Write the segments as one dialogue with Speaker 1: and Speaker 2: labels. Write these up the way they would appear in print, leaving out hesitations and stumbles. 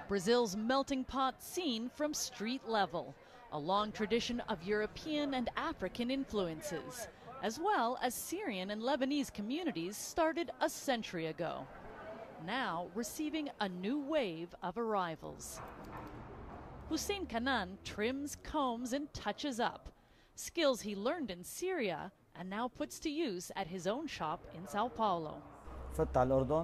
Speaker 1: Brazil's melting pot seen from street level, a long tradition of European and African influences, as well as Syrian and Lebanese communities started a century ago, now receiving a new wave of arrivals. Hussein Kanan trims, combs, and touches up, skills he learned in Syria and now puts to use at his own shop in Sao Paulo.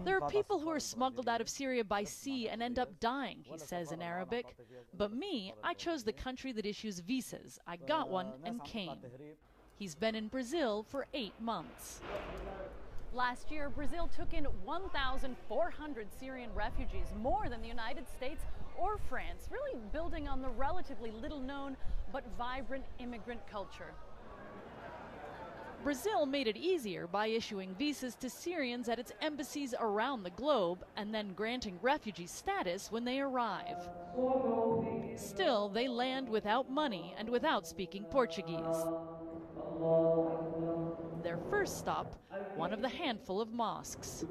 Speaker 1: There are people who are smuggled out of Syria by sea and end up dying, he says in Arabic. But me, I chose the country that issues visas. I got one and came. He's been in Brazil for 8 months. Last year, Brazil took in 1,400 Syrian refugees, more than the United States or France, really building on the relatively little-known but vibrant immigrant culture. Brazil made it easier by issuing visas to Syrians at its embassies around the globe and then granting refugee status when they arrive. Still, they land without money and without speaking Portuguese. Their first stop, one of the handful of mosques.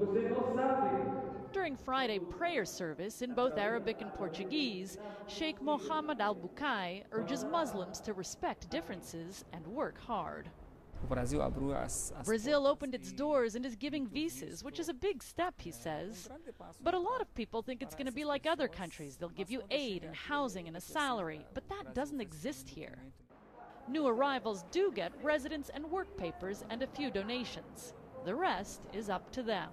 Speaker 1: During Friday prayer service in both Arabic and Portuguese, Sheikh Mohammed Al-Bukai urges Muslims to respect differences and work hard. Brazil opened its doors and is giving visas, which is a big step, he says. But a lot of people think it's going to be like other countries. They'll give you aid and housing and a salary, but that doesn't exist here. New arrivals do get residence and work papers and a few donations. The rest is up to them.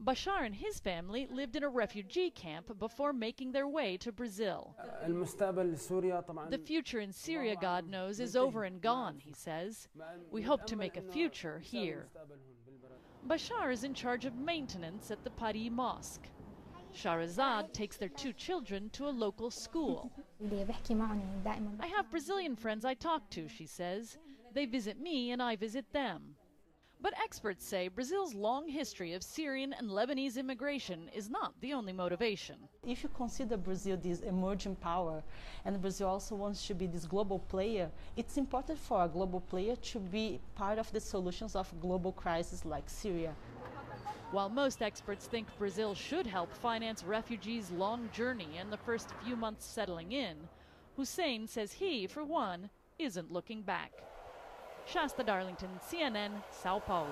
Speaker 1: Bashar and his family lived in a refugee camp before making their way to Brazil. The future in Syria, God knows, is over and gone, he says. We hope to make a future here. Bashar is in charge of maintenance at the Paris Mosque. Shahrazad takes their 2 children to a local school. I have Brazilian friends I talk to, she says. They visit me and I visit them. But experts say Brazil's long history of Syrian and Lebanese immigration is not the only motivation.
Speaker 2: If you consider Brazil this emerging power, and Brazil also wants to be this global player, it's important for a global player to be part of the solutions of global crises like Syria.
Speaker 1: While most experts think Brazil should help finance refugees' long journey and the first few months settling in, Hussein says he, for one, isn't looking back. Shasta Darlington, CNN, Sao Paulo.